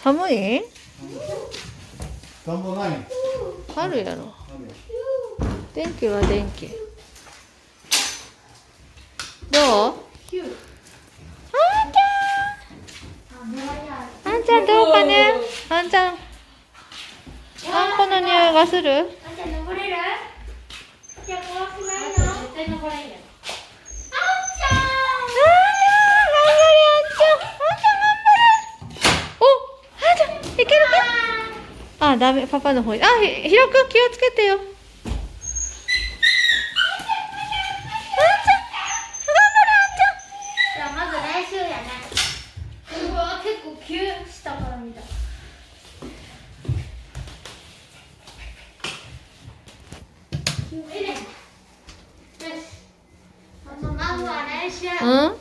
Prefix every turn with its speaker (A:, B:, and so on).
A: 寒い？
B: 暖房ない？
A: あるやろ。
B: あるよ。
A: 電気は電気。どう？あんちゃん。あんちゃんどうかね。あんちゃん。あんこの匂いがする？
C: あんちゃん登れる？じゃあ怖くないの？絶対登れんやろ。あんちゃん。
A: いけるか？あ、ダメ、パパの方に。あ、ひろくん気をつけてよ。
C: じゃあまず練習やね。うわ結構急下から見た。よし。まずは練習。
A: うん？